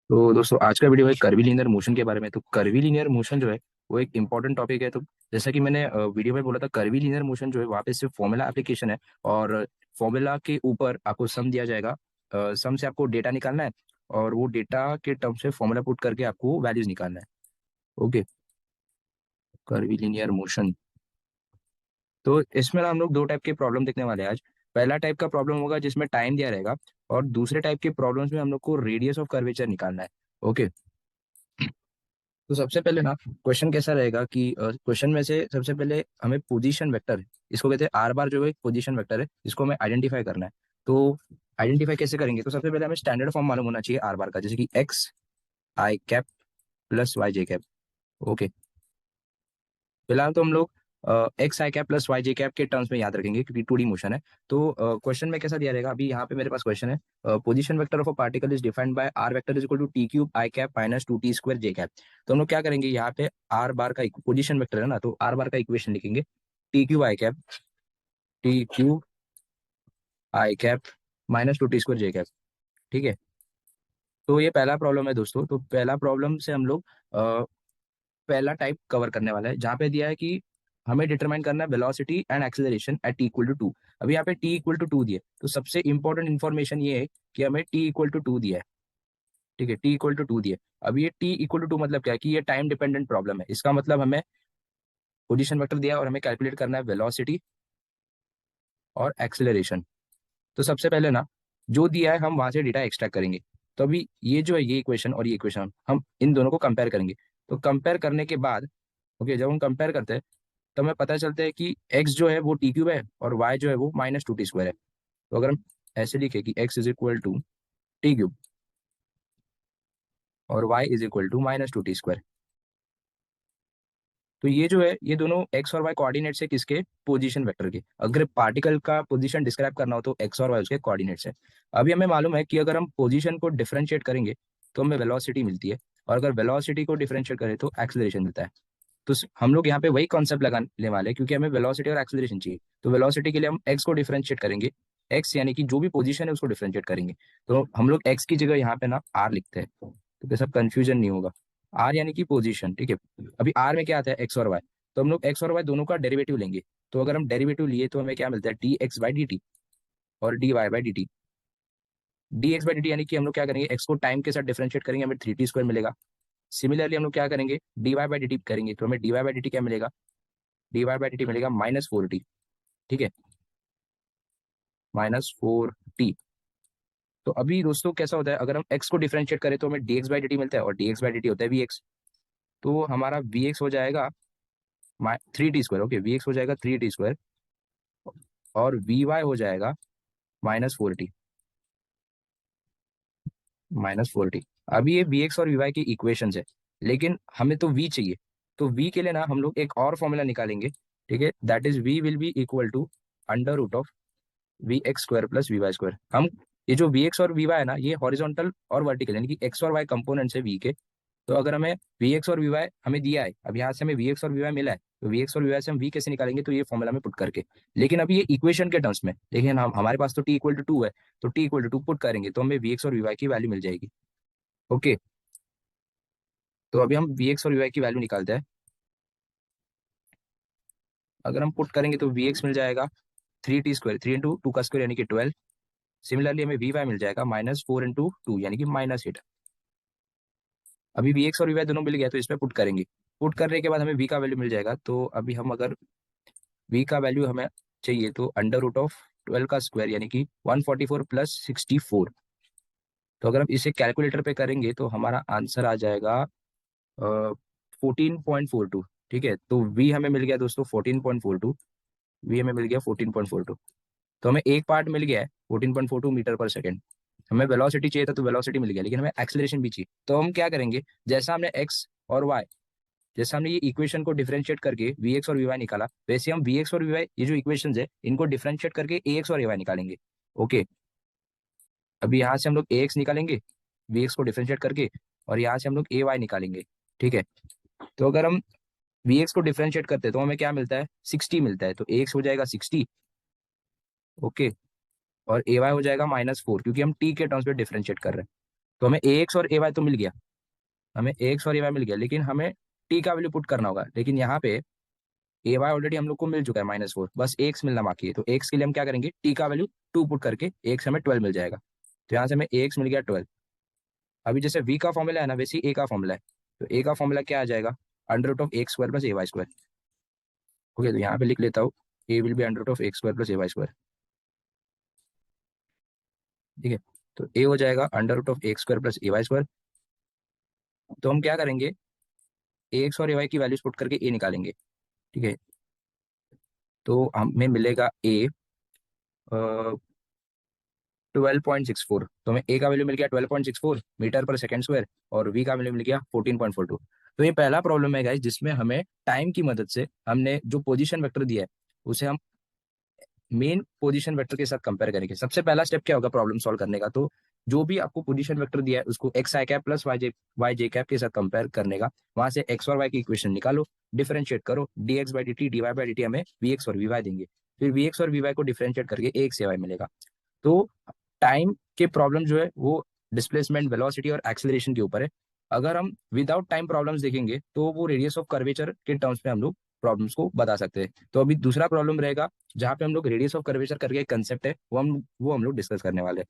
तो दोस्तों आज का वीडियो है कर्वी लीनियर मोशन के बारे में। तो कर्वी लीनियर मोशन जो है वो एक इंपॉर्टेंट टॉपिक है। तो जैसा कि मैंने वीडियो में बोला था, कर्वी लीनियर मोशन जो है वहाँ पे सिर्फ फॉर्मूला एप्लीकेशन है। और फॉर्मूला के ऊपर आपको सम दिया जाएगा। सम से आपको डेटा निकालना है और वो डेटा के टर्म से फॉर्मूला पुट करके आपको वैल्यूज निकालना है। ओके। Curvy linear motion. तो इसमें ना हम लोग दो टाइप के प्रॉब्लम देखने वाले हैं आज। पहला टाइप का प्रॉब्लम होगा जिसमें टाइम दिया रहेगा, और दूसरे टाइप के प्रॉब्लम्स में हम लोग को रेडियस ऑफ कर्वेचर निकालना है। ओके। तो सबसे पहले ना क्वेश्चन कैसा रहेगा कि क्वेश्चन में से सबसे पहले हमें पोजीशन वेक्टर, इसको कहते हैं आर बार, जो है पोजीशन वेक्टर है, इसको हमें आइडेंटिफाई करना है। तो आइडेंटिफाई कैसे करेंगे? तो सबसे पहले हमें स्टैंडर्ड फॉर्म मालूम होना चाहिए आर बार का, जैसे कि एक्स आई कैप प्लस वाई जे कैप। ओके। फिलहाल तो हम लोग एक्स आई कैप प्लस वाई जे कैप के टर्म्स में याद रखेंगे क्योंकि टू डी मोशन है। तो क्वेश्चन में कैसा दिया रहेगा, अभी यहाँ पे मेरे पास क्वेश्चन है, position vector of a particle is defined by r vector is equal to t cube I cap minus two T square J cap. तो हम लोग क्या करेंगे, यहाँ पे आर बार का पोजीशन वेक्टर है ना, तो आर बार का इक्वेशन लिखेंगे, टी क्यूब आई cap minus two T square जे कैप। ठीक है। तो ये पहला प्रॉब्लम है दोस्तों। तो पहला प्रॉब्लम से हम लोग पहला टाइप कवर करने वाला है, जहाँ पे दिया है कि हमें डिटरमाइन करना है velocity and acceleration at t equal to two. अभी यहाँ पे टी इक्वल टू टू दिया है, तो सबसे इंपॉर्टेंट इन्फॉर्मेशन ये है कि हमें टी इक्वल टू टू दिया है। ठीक है, टी इक्वल टू टू दिया है। अब ये टी इक्वल टू टू मतलब क्या है कि ये टाइम डिपेंडेंट प्रॉब्लम है। इसका मतलब हमें पोजीशन वेक्टर दिया है और हमें कैलकुलेट करना है वेलोसिटी और एक्सेलरेशन। तो सबसे पहले ना जो दिया है हम वहां से डेटा एक्सट्रैक्ट करेंगे। तो अभी ये जो है, ये इक्वेशन और ये इक्वेशन, हम इन दोनों को कंपेयर करेंगे। तो कंपेयर करने के बाद, ओके, जब हम कंपेयर करते हैं तो हमें पता चलता है कि x जो है वो टी क्यूब है और y जो है वो माइनस टू टी स्क्वायर है। तो अगर हम ऐसे लिखे कि x is equal to t cube और y is equal to minus two T square, तो ये जो है, ये दोनों x और y कोऑर्डिनेट्स है किसके? पोजीशन वेक्टर के। अगर पार्टिकल का पोजीशन डिस्क्राइब करना हो तो x और y उसके कोऑर्डिनेट्स है। अभी हमें मालूम है कि अगर हम पोजीशन को डिफरेंशिएट करेंगे तो हमें वेलोसिटी मिलती है, और अगर वेलोसिटी को डिफरेंशिएट करें तो एक्सेलरेशन मिलता है। तो हम लोग यहाँ पे वही कॉन्सेप्ट लगाने वाले हैं, क्योंकि हमें वेलोसिटी और एक्सेलरेशन चाहिए। तो वेलोसिटी के लिए हम एक्स को डिफरेंशिएट करेंगे, एक्स यानी कि जो भी पोजीशन है उसको डिफरेंशिएट करेंगे। तो हम लोग एक्स की जगह यहाँ पे ना आर लिखते हैं, तो कैसा कंफ्यूजन नहीं होगा। आर यानी कि पोजीशन। ठीक है। अभी आर में क्या आता है? एक्स और वाई। तो हम लोग एक्स और वाई दोनों का डेरिवेटिव लेंगे। तो अगर हम डेरिवेटिव लिए तो हमें क्या मिलता है? D X by D T और D Y by D T. D X by D T यानी कि हम लोग क्या करेंगे, एक्स को टाइम के साथ डिफरेंशिएट करेंगे, हमें थ्री टी स्क्वायर मिलेगा। सिमिलरली हम लोग क्या करेंगे, d Y by D t करेंगे तो हमें d Y by D t क्या मिलेगा? D Y by D t मिलेगा माइनस फोर टी। ठीक है, माइनस फोर टी। तो अभी दोस्तों कैसा होता है, अगर हम एक्स को डिफरेंशिएट करें तो हमें D X by D T मिलता है, और D X by D T होता है वी एक्स। तो हमारा वी एक्स हो जाएगा three t square. Okay, v x हो जाएगा थ्री टी स्क्वायर, और वी वाई हो जाएगा minus four t. Minus four t. अभी ये वी एक्स और वी वाई की इक्वेशन है, लेकिन हमें तो वी चाहिए। तो वी के लिए ना हम लोग एक और फॉर्मूला निकालेंगे। ठीक है, that is v will be equal to under root of v x square plus v y square. हम ये जो वी एक्स और वी वाई है ना, ये हॉरिजॉन्टल और वर्टिकल यानी कि एक्स और वाई कंपोनेंट्स है वी के। तो अगर हमें वी एक्स और वी वाई हमें दिया है, अब यहाँ से हमें वी एक्स और वी वाई मिला है, तो वी एक्स और वी वाई से हम वी कैसे निकालेंगे? तो ये फॉर्मूला में पुट करके। लेकिन अभी ये इक्वेशन के टर्म्स में, लेकिन हम हमारे पास तो टी इक्वल टू टू है, तो t equal to two put करेंगे तो हमें वी एक्स और वी वाई की वैल्यू मिल जाएगी। ओके। तो अभी हम वी एक्स और वी वाई की वैल्यू निकालते हैं। अगर हम पुट करेंगे तो वी एक्स मिल जाएगा three t square, three into two का स्क्वायर यानी कि ट्वेल्व। सिमिलरली हमें वी वाई मिल जाएगा माइनस फोर इंटू टू यानी कि माइनस एट। अभी वी एक्स और वी वाई दोनों मिल गया तो इसमें पुट करेंगे। पुट करने के बाद हमें वी का वैल्यू मिल जाएगा। तो अभी हम अगर वी का वैल्यू हमें चाहिए तो अंडर रूट ऑफ ट्वेल्व का स्क्वायर यानी कि one forty four plus sixty four. तो अगर हम इसे कैलकुलेटर पे करेंगे तो हमारा आंसर आ जाएगा फोर्टीन पॉइंट फोर टू। ठीक है, तो वी हमें मिल गया दोस्तों fourteen point four two. V हमें मिल गया फोर्टीन पॉइंट फोर टू। तो हमें एक पार्ट मिल गया है fourteen point four two metre per second. हमें वेलोसिटी चाहिए था तो वेलोसिटी मिल गया, लेकिन हमें एक्सेलरेशन भी चाहिए। तो हम क्या करेंगे, जैसा हमने एक्स और वाई, जैसे हमने ये इक्वेशन को डिफरेंशिएट करके वी एक्स और वी वाई निकाला, वैसे हम वी एक्स और वी वाई ये जो इक्वेशन है इनको डिफरेंशिएट करके ए एक्स और ए वाई निकालेंगे। ओके। अभी यहाँ से हम लोग ए एक्स निकालेंगे वी एक्स को डिफरेंशिएट करके, और यहाँ से हम लोग ए वाई निकालेंगे। ठीक है। तो अगर हम वी एक्स को डिफरेंशिएट करते हैं तो हमें क्या मिलता है? सिक्सटी मिलता है। तो ए एक्स हो जाएगा सिक्सटी। ओके। और ए वाई हो जाएगा माइनस फोर, क्योंकि हम टी के टर्म्स पे डिफरेंशिएट कर रहे हैं। तो हमें ए एक्स और ए वाई तो मिल गया, हमें ए एक्स और ए वाई मिल गया, लेकिन हमें टी का वैल्यू पुट करना होगा। लेकिन यहाँ पे ए वाई ऑलरेडी हम लोग को मिल चुका है -4, बस एक्स मिलना बाकी है। तो एक्स के लिए हम क्या करेंगे, टी का वैल्यू 2 पुट करके एक्स हमें 12 मिल जाएगा। तो यहाँ से हमें एक्स मिल गया 12। अभी जैसे वी का फॉर्मूला है ना, वैसे ही ए का फॉर्मूला है। तो ए का फॉर्मूला क्या आ जाएगा, √(x²+ ay²। ओके, तो यहाँ पे लिख लेता हूँ, ए विल बी √(x²+ ay²। ठीक है, तो ए हो जाएगा √(x²+ ay²। तो हम क्या करेंगे, ए एक्स और ए वाई की वैल्यूज पुट करके ए निकालेंगे। ठीक है, तो हमें मिलेगा ए 12.64। तो हमें ए का वैल्यू मिल गया 12.64 मीटर पर सेकेंड स्क्वायर, और वी का वैल्यू मिल गया 14.42। तो ये पहला प्रॉब्लम है गाइस, जिसमें हमें टाइम की मदद से हमने जो पोजीशन वेक्टर दिया है उसे हम मेन पोजीशन वेक्टर के साथ कंपेयर करेंगे। सबसे पहला स्टेप क्या होगा प्रॉब्लम सॉल्व करने का, तो जो भी आपको पोजीशन वेक्टर दिया है उसको एक्स आई कैप प्लस वाई जे कैप के साथ कंपेयर करने का, वहां से एक्स और वाई की इक्वेशन निकालो, डिफरेंशिएट करो, dx/dt dy/dt हमें वी एक्स और वी वाई देंगे। फिर वी एक्स और वी वाई को डिफरेंशिएट करके ए एक्स ए वाई मिलेगा। तो टाइम के प्रॉब्लम जो है वो डिस्प्लेसमेंट, वेलोसिटी और एक्सेलरेशन के ऊपर है। अगर हम विदाउट टाइम प्रॉब्लम्स देखेंगे तो वो रेडियस ऑफ कर्वेचर के टर्म्स में हम लोग प्रॉब्लम्स को बता सकते हैं। तो अभी दूसरा प्रॉब्लम रहेगा जहाँ पे हम लोग रेडियस ऑफ कर्वेचर करके एक कंसेप्ट है, वो हम लोग डिस्कस करने वाले हैं।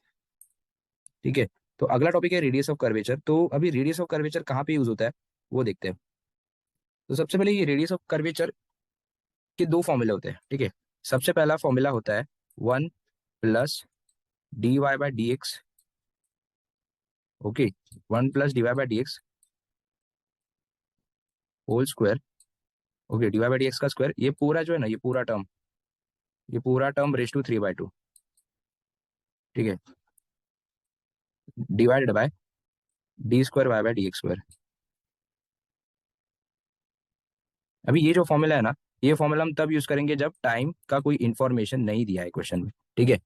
ठीक है, तो अगला टॉपिक है रेडियस ऑफ कर्वेचर। तो अभी रेडियस ऑफ कर्वेचर कहाँ पे यूज होता है वो देखते हैं। तो सबसे पहले ये रेडियस ऑफ कर्वेचर के दो फॉर्मूले होते हैं। ठीक है, सबसे पहला फॉर्मूला होता है 1 + dy/dx। Okay, 1 + dy/dx whole square. Okay, dy/dx का स्क्वायर, ये पूरा जो है ना, ये पूरा टर्म रेज टू 3/2। ठीक है, डिवाइडेड बाय d²y/dx²। अभी ये जो फॉर्मूला है ना, ये फॉर्मूला हम तब यूज करेंगे जब टाइम का कोई इन्फॉर्मेशन नहीं दिया है क्वेश्चन में। ठीक है,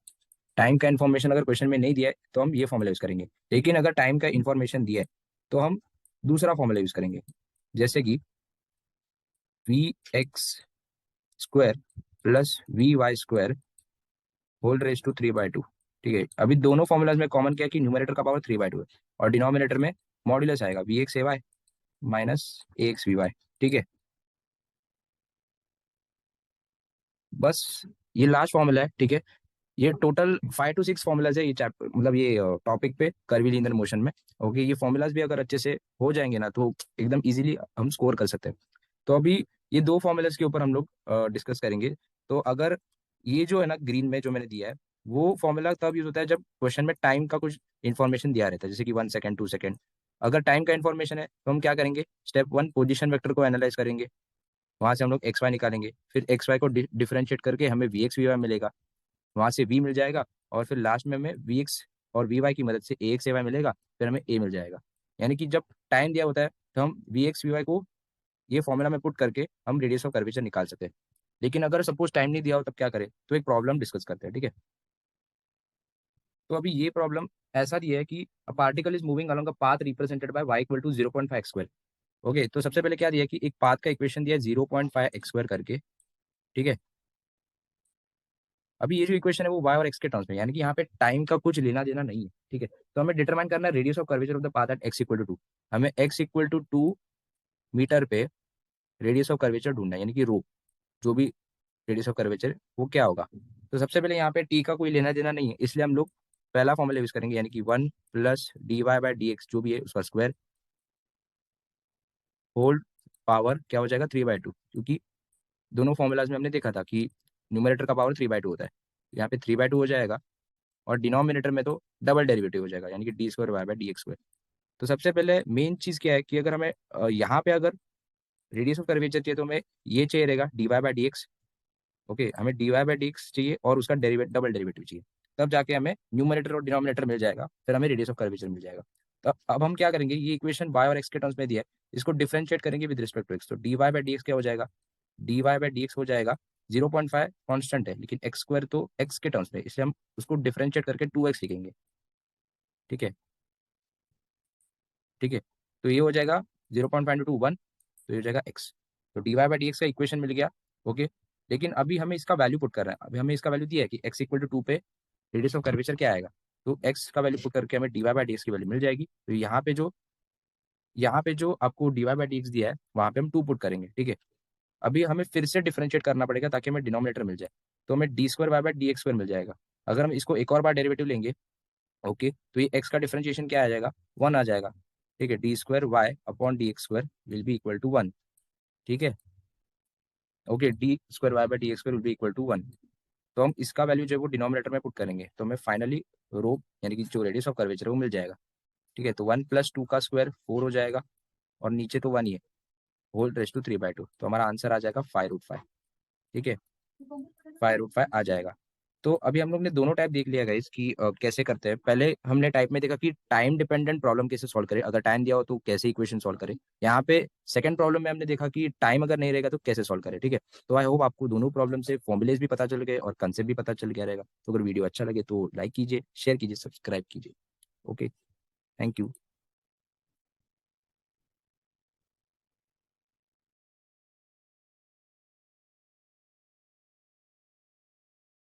टाइम का इन्फॉर्मेशन अगर क्वेश्चन में नहीं दिया है तो हम ये फॉर्मूला यूज करेंगे। लेकिन अगर टाइम का इन्फॉर्मेशन दिया है तो हम दूसरा फॉर्मूला यूज करेंगे, जैसे कि v(x²+ vy² whole raise to 3/2। ठीक है, अभी दोनों फॉर्मुलाज में कॉमन क्या है कि न्यूमरेटर का पावर 3/2 है, और डिनोमिनेटर में मॉड्यूलस आएगा vx ay -ax vy। ठीक है, बस ये लास्ट फॉर्मूला है। ठीक है, ये टोटल 5 to 6 फॉर्मुलाज है ये चैप्टर, मतलब ये टॉपिक पे कर्वीलिनियर मोशन में। ओके, ये फॉर्मुलाज भी अगर अच्छे से हो जाएंगे ना तो एकदम इजीली हम स्कोर कर सकते हैं। तो अभी ये दो फॉर्मुलाज के ऊपर हम लोग डिस्कस करेंगे। तो अगर ये जो है ना ग्रीन में जो मैंने दिया है, वो फॉर्मूला तब यूज होता है जब क्वेश्चन में टाइम का कुछ इन्फॉर्मेशन दिया रहता है, जैसे कि 1 सेकेंड 2 सेकेंड। अगर टाइम का इन्फॉर्मेशन है तो हम क्या करेंगे, स्टेप 1 पोजिशन वेक्टर को एनालाइज करेंगे, वहां से हम लोग एक्स वाई निकालेंगे, फिर एक्स वाई को डिफरेंशिएट करके हमें वी एक्स वी वाई मिलेगा, वहां से v मिल जाएगा, और फिर लास्ट में हमें वी एक्स और वी वाई की मदद से ए एक्स ए वाई मिलेगा, फिर हमें ए मिल जाएगा। यानी कि जब टाइम दिया होता है तो हम वी एक्स वी वाई को ये फॉर्मूला में पुट करके हम रेडियस ऑफ कर्वेचर निकाल सकते हैं। लेकिन अगर सपोज टाइम नहीं दिया हो तब क्या करें, तो एक प्रॉब्लम डिस्कस करते हैं। ठीक है, तो अभी ये प्रॉब्लम ऐसा दिया है कि अ particle is moving along a path represented by y = 0.5 x²। Okay, तो सबसे पहले क्या दिया है कि एक पाथ का इक्वेशन दिया है 0.5 x² करके। ठीक है, अभी ये जो इक्वेशन है वो y और x के टर्म्स में, यानी कि यहाँ पे टाइम का कुछ लेना देना नहीं है। ठीक है, तो हमें डिटरमाइन करना है radius of curvature of the path at x = 2। हमें x = 2 मीटर पे रेडियस ऑफ कर्वेचर ढूंढना है, यानी कि रो, जो भी रेडियस ऑफ कर्वेचर वो क्या होगा। तो सबसे पहले यहाँ पे t का कोई लेना देना नहीं है, इसलिए हम लोग पहला फॉर्मूला यूज करेंगे, यानी कि 1 + dy/dx जो भी है उसका स्क्वायर, होल पावर क्या हो जाएगा 3/2, क्योंकि दोनों फॉर्मुलाज में हमने देखा था कि न्यूमरेटर का पावर 3/2 होता है, यहाँ पे 3/2 हो जाएगा, और डिनोमिनेटर में तो डबल डेरिवेटिव हो जाएगा, यानी कि d²y/dx²। तो सबसे पहले मेन चीज क्या है कि अगर हमें यहाँ पे अगर रेडियस ऑफ कर्वेचर चाहिए तो हमें ये चाहिए रहेगा dy/dx। ओके, हमें dy/dx चाहिए और उसका डबल डेरिवेटिव चाहिए, तब जाके हमें न्यूमरेटर और डिनोमिनेटर मिल जाएगा, फिर हमें रेडियस ऑफ कर्वेचर मिल जाएगा। तो अब हम क्या करेंगे, ये इक्वेशन y और x के टर्म्स में दिया है, इसको डिफरेंशिएट करेंगे विद रिस्पेक्ट टू x। तो dy/dx क्या हो जाएगा, dy/dx हो जाएगा 0.5 कांस्टेंट है, लेकिन x² तो x के टर्म्स में, इसलिए हम उसको डिफरेंशिएट करके 2x लिखेंगे। ठीक है, ठीक है, तो ये हो जाएगा 0.5 × 1, तो ये हो जाएगा x। तो dy/dx का इक्वेशन मिल गया। ओके, लेकिन अभी हमें इसका वैल्यू पुट करना है। अभी हमें इसका वैल्यू दिया है कि x = 2 पे रेडियस ऑफ कर्वेचर क्या आएगा, तो एक्स का वैल्यू पुट करके हमें d Y by D x की वैल्यू मिल जाएगी। तो यहाँ पे जो आपको d Y by D x दिया है वहाँ पे हम 2 पुट करेंगे, ठीक है। अभी हमें फिर से डिफरेंशिएट करना पड़ेगा ताकि हमें डिनोमिनेटर मिल जाए। तो हमें D square Y by D x square मिल जाएगा। अगर हम इसको एक और बार डेरिवेटिव लेंगे, ओके, तो ये एक्स का डिफरेंशिएशन क्या आ जाएगा, 1 आ जाएगा, ठीक है। D square y upon d x square will be equal to 1, ठीक है। Okay, d square Y by D x square will be equal to 1। तो हम इसका वैल्यू जो है वो डिनोमिनेटर में पुट करेंगे, तो हमें फाइनली रो यानी कि जो रेडियस ऑफ कर्वेचर है वो मिल जाएगा, ठीक है। तो 1+2 का स्क्वायर 4 हो जाएगा, और नीचे तो 1 ही है, होल रेस टू 3/2, तो हमारा आंसर आ जाएगा 5√5, ठीक है। 5√5 आ जाएगा। तो अभी हम लोग ने दोनों टाइप देख लिया गाइस कि कैसे करते हैं। पहले हमने टाइप में देखा कि टाइम डिपेंडेंट प्रॉब्लम कैसे सॉल्व करें, अगर टाइम दिया हो तो कैसे इक्वेशन सॉल्व करें। यहाँ पे सेकंड प्रॉब्लम में हमने देखा कि टाइम अगर नहीं रहेगा तो कैसे सॉल्व करें, ठीक है। तो आई होप आपको दोनों प्रॉब्लम से फॉर्मुलेज भी पता चल गए और कंसेप्ट भी पता चल गया रहेगा। तो अगर वीडियो अच्छा लगे तो लाइक कीजिए, शेयर कीजिए, सब्सक्राइब कीजिए। Okay, thank you.